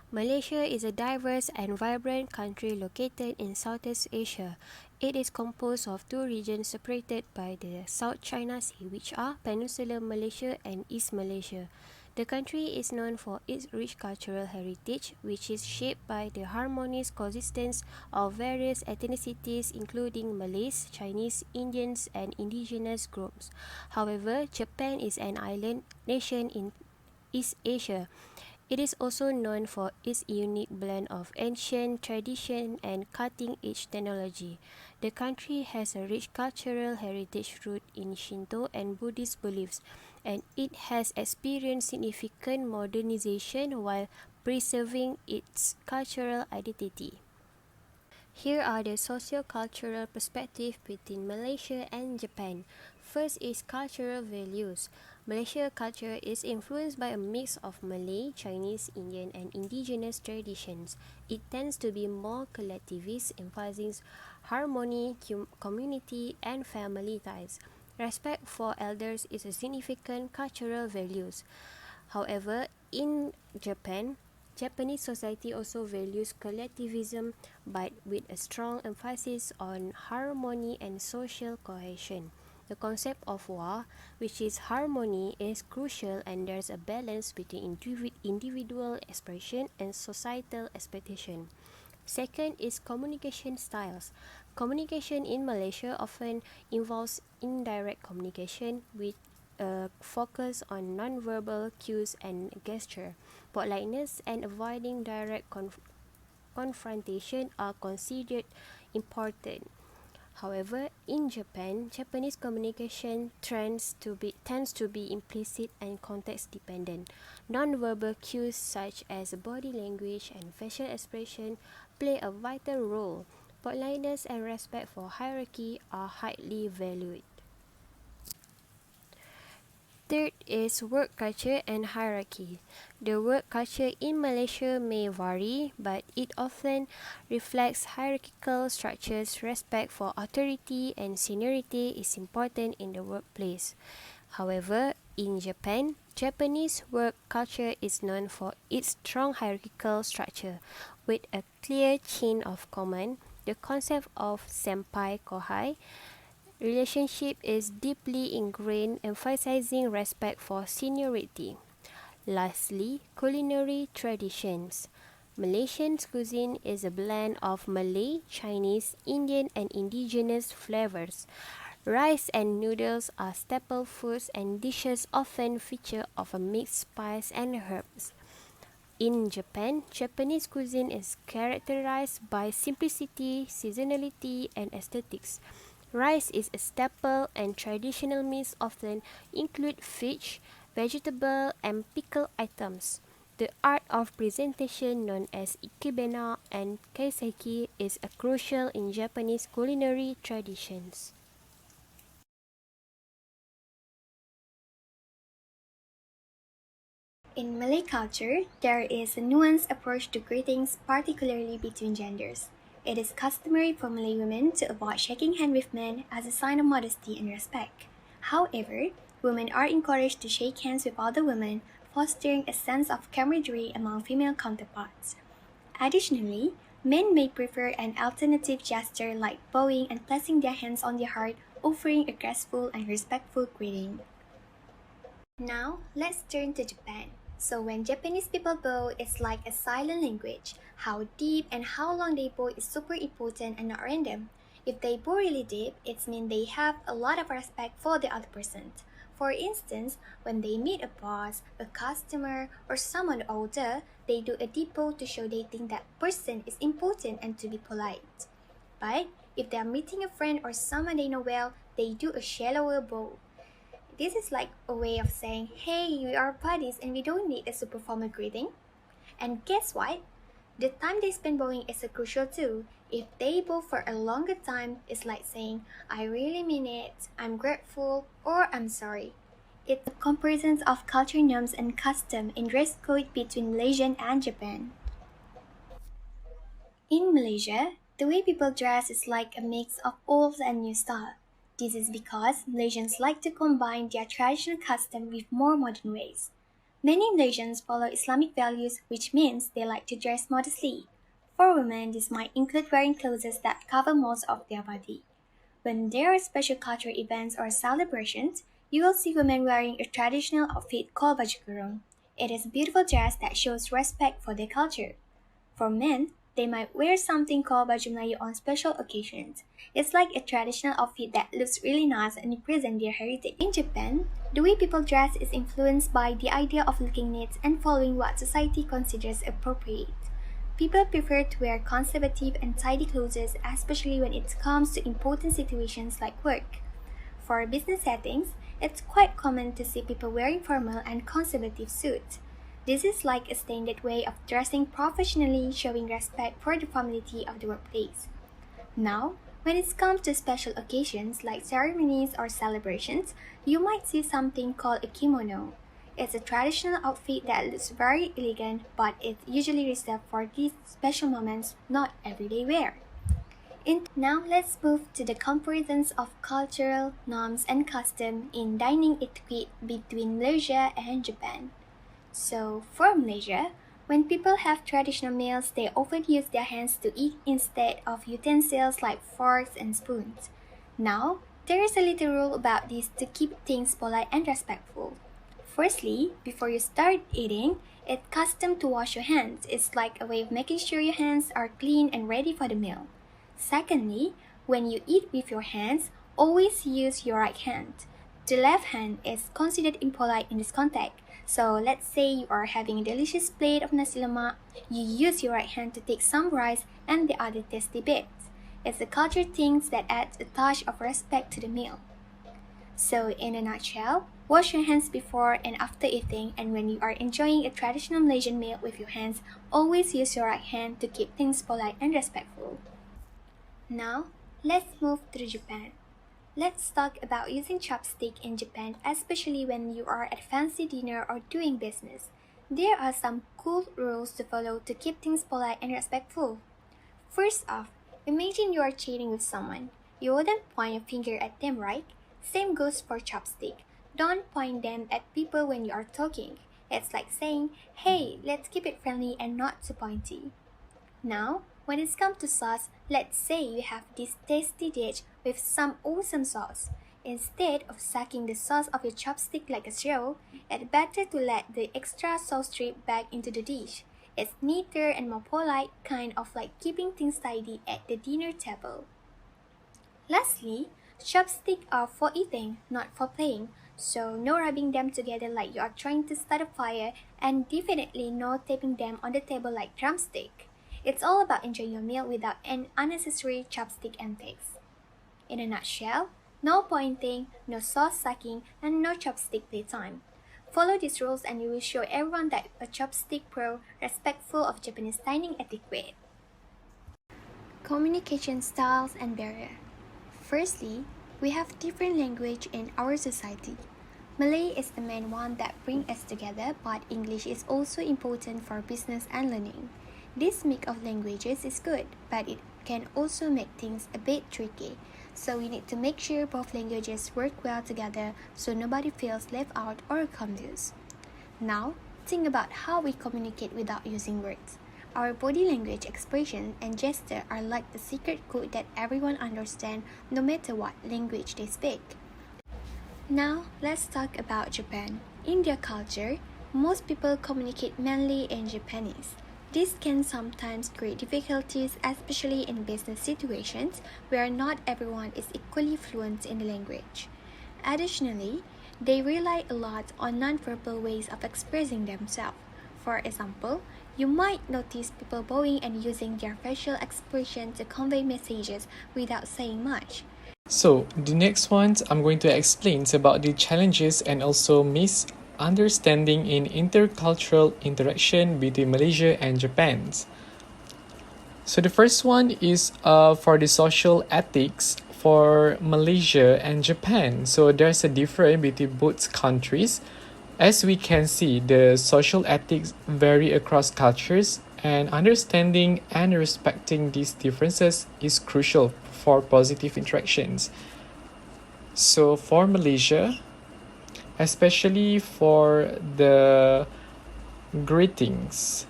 Malaysia is a diverse and vibrant country located in Southeast Asia. It is composed of two regions separated by the South China Sea, which are Peninsular Malaysia and East Malaysia. The country is known for its rich cultural heritage, which is shaped by the harmonious coexistence of various ethnicities, including Malays, Chinese, Indians, and indigenous groups. However, Japan is an island nation in East Asia. It is also known for its unique blend of ancient tradition and cutting-edge technology. The country has a rich cultural heritage rooted in Shinto and Buddhist beliefs, and it has experienced significant modernization while preserving its cultural identity. Here are the socio-cultural perspectives between Malaysia and Japan. First is cultural values. Malaysia culture is influenced by a mix of Malay, Chinese, Indian, and indigenous traditions. It tends to be more collectivist, emphasizing harmony, community, and family ties. Respect for elders is a significant cultural value. However, in Japanese society also values collectivism but with a strong emphasis on harmony and social cohesion. The concept of wa, which is harmony, is crucial and there's a balance between individual expression and societal expectation. Second is communication styles. Communication in Malaysia often involves indirect communication with a focus on nonverbal cues and gesture. Politeness and avoiding direct confrontation are considered important. However, in Japan, Japanese communication tends to be implicit and context dependent. Nonverbal cues such as body language and facial expression play a vital role. Politeness and respect for hierarchy are highly valued. Third is work culture and hierarchy. The work culture in Malaysia may vary, but it often reflects hierarchical structures. Respect for authority and seniority is important in the workplace. However, in Japan, Japanese work culture is known for its strong hierarchical structure. With a clear chain of command, the concept of senpai kohai relationship is deeply ingrained, emphasizing respect for seniority. Lastly, culinary traditions. Malaysian cuisine is a blend of Malay, Chinese, Indian, and indigenous flavors. Rice and noodles are staple foods, and dishes often feature of a mixed spice and herbs. In Japan, Japanese cuisine is characterized by simplicity, seasonality, and aesthetics. Rice is a staple, and traditional meals often include fish, vegetable, and pickle items. The art of presentation, known as ikebana and kaiseki, is a crucial in Japanese culinary traditions. In Malay culture, there is a nuanced approach to greetings, particularly between genders. It is customary for Malay women to avoid shaking hands with men as a sign of modesty and respect. However, women are encouraged to shake hands with other women, fostering a sense of camaraderie among female counterparts. Additionally, men may prefer an alternative gesture like bowing and placing their hands on their heart, offering a graceful and respectful greeting. Now, let's turn to Japan. So when Japanese people bow, it's like a silent language. How deep and how long they bow is super important and not random. If they bow really deep, it means they have a lot of respect for the other person. For instance, when they meet a boss, a customer, or someone older, they do a deep bow to show they think that person is important and to be polite. But if they are meeting a friend or someone they know well, they do a shallower bow. This is like a way of saying, hey, we are buddies and we don't need a super formal greeting. And guess what? The time they spend bowing is a crucial too. If they bow for a longer time, it's like saying, I really mean it, I'm grateful, or I'm sorry. It's a comparison of culture norms and custom in dress code between Malaysia and Japan. In Malaysia, the way people dress is like a mix of old and new style. This is because Malaysians like to combine their traditional custom with more modern ways. Many Malaysians follow Islamic values, which means they like to dress modestly. For women, this might include wearing clothes that cover most of their body. When there are special cultural events or celebrations, you will see women wearing a traditional outfit called baju kurung. It is a beautiful dress that shows respect for their culture. For men, they might wear something called baju Melayu on special occasions. It's like a traditional outfit that looks really nice and represents their heritage. In Japan, the way people dress is influenced by the idea of looking neat and following what society considers appropriate. People prefer to wear conservative and tidy clothes, especially when it comes to important situations like work. For business settings, it's quite common to see people wearing formal and conservative suits. This is like a standard way of dressing professionally, showing respect for the formality of the workplace. Now, when it comes to special occasions like ceremonies or celebrations, you might see something called a kimono. It's a traditional outfit that looks very elegant, but it's usually reserved for these special moments, not everyday wear. Now let's move to the comparisons of cultural norms and custom in dining etiquette between Malaysia and Japan. So, for Malaysia, when people have traditional meals, they often use their hands to eat instead of utensils like forks and spoons. Now, there is a little rule about this to keep things polite and respectful. Firstly, before you start eating, it's custom to wash your hands. It's like a way of making sure your hands are clean and ready for the meal. Secondly, when you eat with your hands, always use your right hand. The left hand is considered impolite in this context. So let's say you are having a delicious plate of nasi lemak, you use your right hand to take some rice and the other tasty bits. It's a culture thing that adds a touch of respect to the meal. So in a nutshell, wash your hands before and after eating, and when you are enjoying a traditional Malaysian meal with your hands, always use your right hand to keep things polite and respectful. Now, let's move to Japan. Let's talk about using chopstick in Japan, especially when you are at a fancy dinner or doing business. There are some cool rules to follow to keep things polite and respectful. First off, imagine you are chatting with someone. You wouldn't point a finger at them, right? Same goes for chopstick. Don't point them at people when you are talking. It's like saying, hey, let's keep it friendly and not too pointy. Now, when it comes to sauce, let's say you have this tasty dish with some awesome sauce. Instead of sucking the sauce of your chopstick like a straw, it's better to let the extra sauce drip back into the dish. It's neater and more polite, kind of like keeping things tidy at the dinner table. Lastly, chopsticks are for eating, not for playing, so no rubbing them together like you are trying to start a fire, and definitely no tapping them on the table like drumstick. It's all about enjoying your meal without an unnecessary chopstick antics. In a nutshell, no pointing, no sauce sucking, and no chopstick playtime. Follow these rules and you will show everyone that a chopstick pro respectful of Japanese dining etiquette. Communication styles and barrier. Firstly, we have different language in our society. Malay is the main one that brings us together, but English is also important for business and learning. This mix of languages is good, but it can also make things a bit tricky. So we need to make sure both languages work well together so nobody feels left out or confused. Now, think about how we communicate without using words. Our body language expression and gesture are like the secret code that everyone understands no matter what language they speak. Now, let's talk about Japan. In their culture, most people communicate mainly in Japanese. This can sometimes create difficulties, especially in business situations where not everyone is equally fluent in the language. Additionally, they rely a lot on nonverbal ways of expressing themselves. For example, you might notice people bowing and using their facial expression to convey messages without saying much. So, the next one I'm going to explain about the challenges and also misunderstanding in intercultural interaction between Malaysia and Japan. So, the first one is for the social ethics for Malaysia and Japan. So, there's a difference between both countries. As we can see, the social ethics vary across cultures, and understanding and respecting these differences is crucial for positive interactions. So for Malaysia, especially for the Greetings.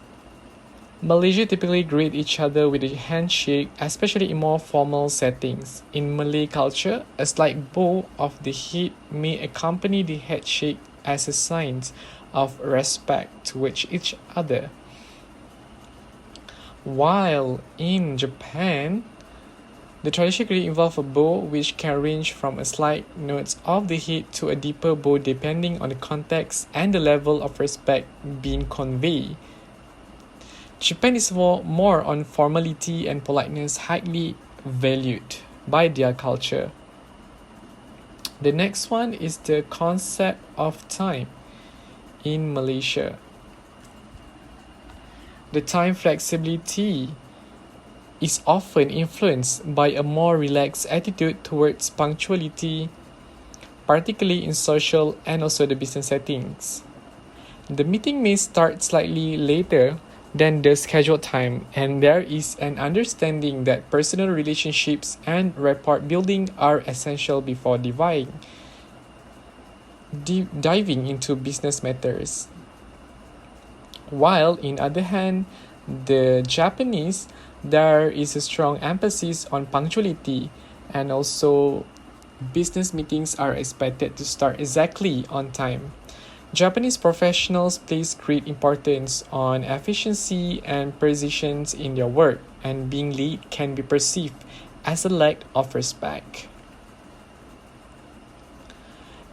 Malaysia typically greet each other with a handshake, especially in more formal settings. In Malay culture, a slight bow of the head may accompany the headshake as a sign of respect towards each other. While in Japan, the tradition could involve a bow which can range from a slight note of the head to a deeper bow depending on the context and the level of respect being conveyed. Japan is more on formality and politeness, highly valued by their culture. The next one is the concept of time in Malaysia. The time flexibility is often influenced by a more relaxed attitude towards punctuality, particularly in social and also the business settings. The meeting may start slightly later than the scheduled time, and there is an understanding that personal relationships and rapport building are essential before diving into business matters. While, in other hand, the Japanese, there is a strong emphasis on punctuality, and also business meetings are expected to start exactly on time. Japanese professionals place great importance on efficiency and precision in their work, and being late can be perceived as a lack of respect.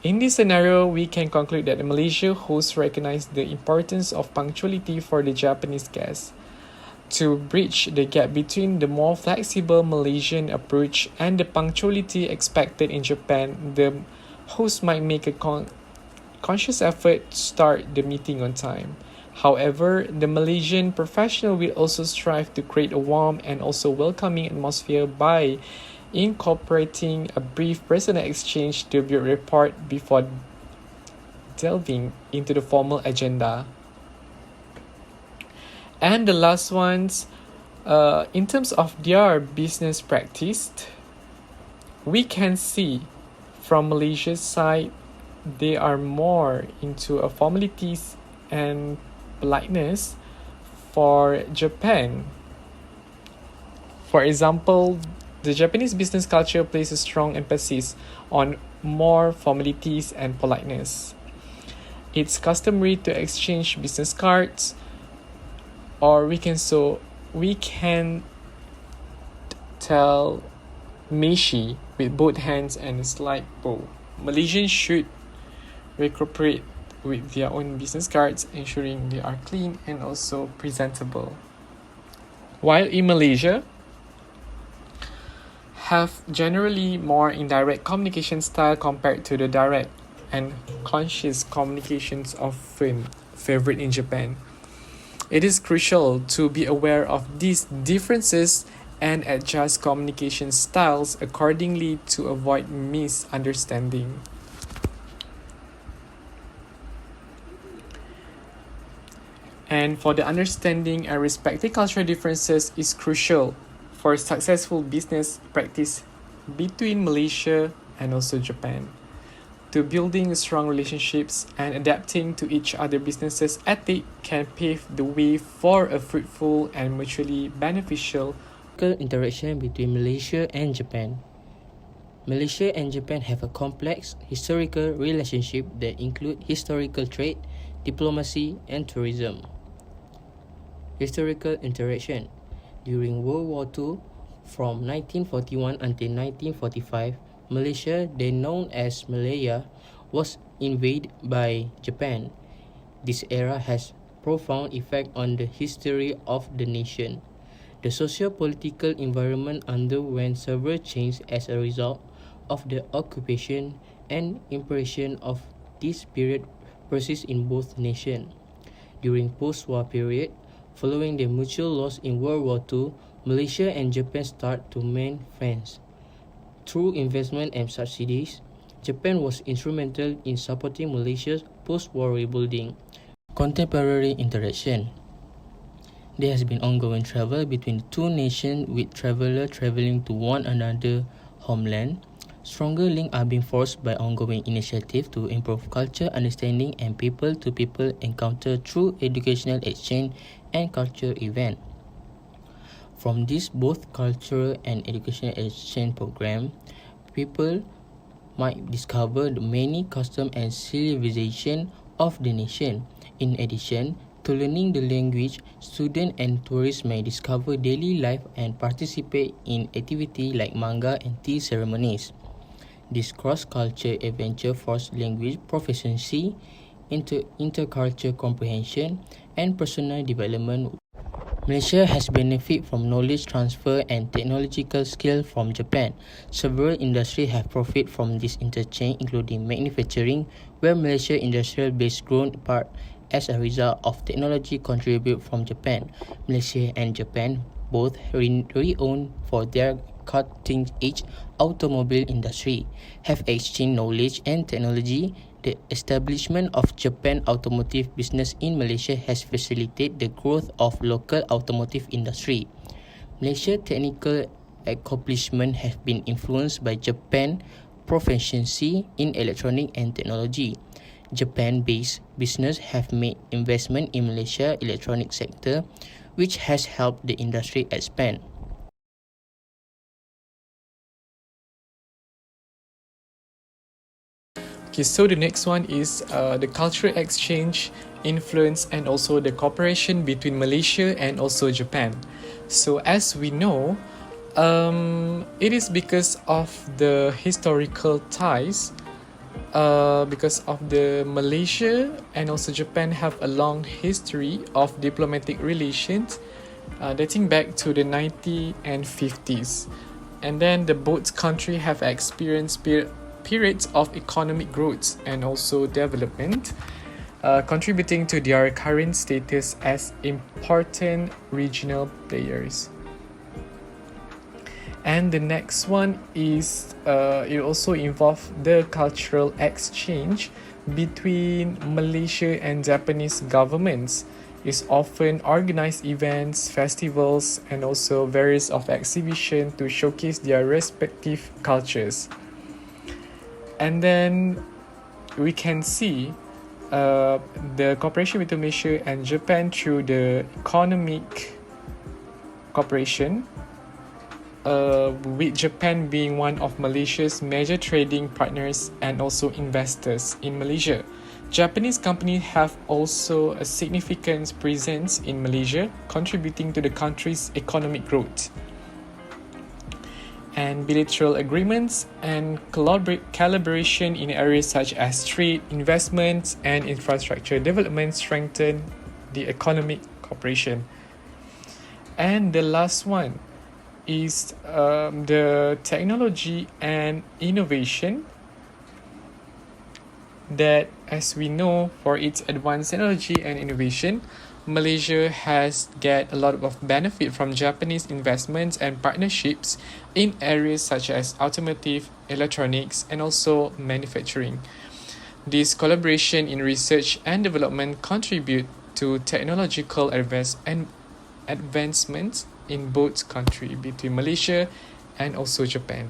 In this scenario, we can conclude that the Malaysia hosts recognize the importance of punctuality for the Japanese guests. To bridge the gap between the more flexible Malaysian approach and the punctuality expected in Japan, the host might make a conscious effort to start the meeting on time. However, the Malaysian professional will also strive to create a warm and also welcoming atmosphere by incorporating a brief personal exchange to build rapport before delving into the formal agenda. And the last ones, in terms of their business practice, we can see from Malaysia's side, they are more into a formalities and politeness for Japan. For example, the Japanese business culture places a strong emphasis on more formalities and politeness. It's customary to exchange business cards, or we can tell Meishi with both hands and a slight bow. Malaysians should cooperate with their own business cards, ensuring they are clean and also presentable. While in Malaysia, have generally more indirect communication style compared to the direct and conscious communications often favored in Japan. It is crucial to be aware of these differences and adjust communication styles accordingly to avoid misunderstanding. And for the understanding and respecting cultural differences is crucial for successful business practice between Malaysia and also Japan. To building strong relationships and adapting to each other businesses ethic can pave the way for a fruitful and mutually beneficial interaction between Malaysia and Japan. Malaysia and Japan have a complex historical relationship that include historical trade, diplomacy, and tourism. Historical interaction. During World War II, from 1941 until 1945, Malaysia, then known as Malaya, was invaded by Japan. This era has profound effect on the history of the nation. The socio-political environment underwent several changes as a result of the occupation and impression of this period persists in both nations. During post-war period, following the mutual loss in World War II, Malaysia and Japan start to mend friends. Through investment and subsidies, Japan was instrumental in supporting Malaysia's post-war rebuilding. Contemporary interaction. There has been ongoing travel between the two nations with travelers traveling to one another homeland. Stronger links are being forced by ongoing initiatives to improve culture understanding and people-to-people encounter through educational exchange and cultural events. From this both cultural and educational exchange program, people might discover the many customs and civilization of the nation. In addition to learning the language, students and tourists may discover daily life and participate in activities like manga and tea ceremonies. This cross-cultural adventure fosters language proficiency, intercultural comprehension, and personal development. Malaysia has benefited from knowledge transfer and technological skill from Japan. Several industries have profited from this interchange, including manufacturing, where Malaysia's industrial base grown apart as a result of technology contributed from Japan. Malaysia and Japan both renowned for their cutting-edge automobile industry, have exchanged knowledge and technology. The establishment of Japan automotive business in Malaysia has facilitated the growth of local automotive industry. Malaysia's technical accomplishments have been influenced by Japan's proficiency in electronics and technology. Japan-based businesses have made investment in Malaysia's electronics sector, which has helped the industry expand. Okay, so the next one is the cultural exchange, influence, and also the cooperation between Malaysia and also Japan. So as we know, it is because of the historical ties, because of the Malaysia and also Japan have a long history of diplomatic relations dating back to the 90s and 50s. And then the both countries have experienced periods of economic growth and also development, contributing to their current status as important regional players. And the next one is it also involves the cultural exchange between Malaysia and Japanese governments. It's often organized events, festivals, and also various of exhibition to showcase their respective cultures. And then we can see the cooperation between Malaysia and Japan through the economic cooperation, with Japan being one of Malaysia's major trading partners and also investors in Malaysia. Japanese companies have also a significant presence in Malaysia, contributing to the country's economic growth. And bilateral agreements and collaboration in areas such as trade, investments, and infrastructure development strengthen the economic cooperation. And the last one is the technology and innovation, that as we know, for its advanced technology and innovation, Malaysia has get a lot of benefit from Japanese investments and partnerships in areas such as automotive, electronics, and also manufacturing. This collaboration in research and development contribute to technological advancements in both countries, between Malaysia and also Japan.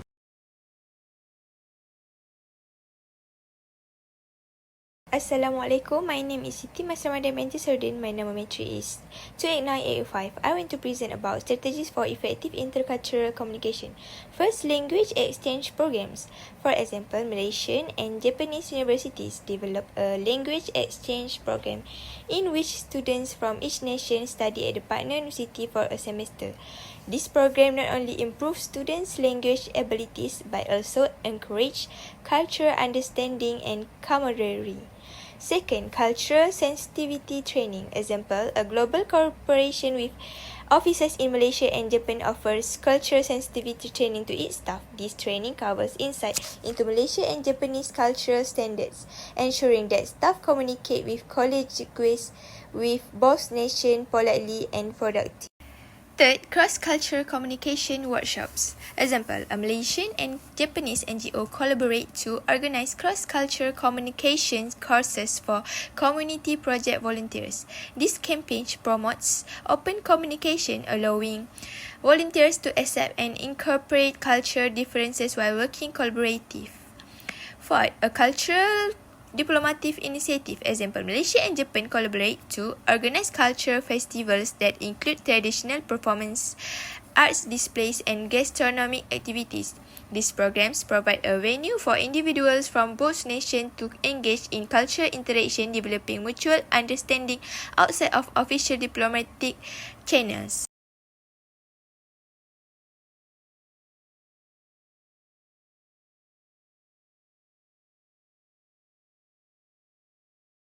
Assalamualaikum, my name is Siti Mas Ramadan Binti Sardin. My nomenclature is 289805. I want to present about strategies for effective intercultural communication. First, language exchange programs. For example, Malaysian and Japanese universities develop a language exchange program in which students from each nation study at the partner university for a semester. This program not only improves students' language abilities but also encourages cultural understanding and camaraderie. Second, cultural sensitivity training. Example, a global corporation with offices in Malaysia and Japan offers cultural sensitivity training to its staff. This training covers insight into Malaysia and Japanese cultural standards, ensuring that staff communicate with colleagues with both nations politely and productively. Third, cross-cultural communication workshops. Example, a Malaysian and Japanese NGO collaborate to organize cross-cultural communication courses for community project volunteers. This campaign promotes open communication, allowing volunteers to accept and incorporate cultural differences while working collaborative. Fourth, a cultural diplomatic initiative. Example, Malaysia and Japan collaborate to organize cultural festivals that include traditional performance, arts displays, and gastronomic activities. These programs provide a venue for individuals from both nations to engage in cultural interaction, developing mutual understanding outside of official diplomatic channels.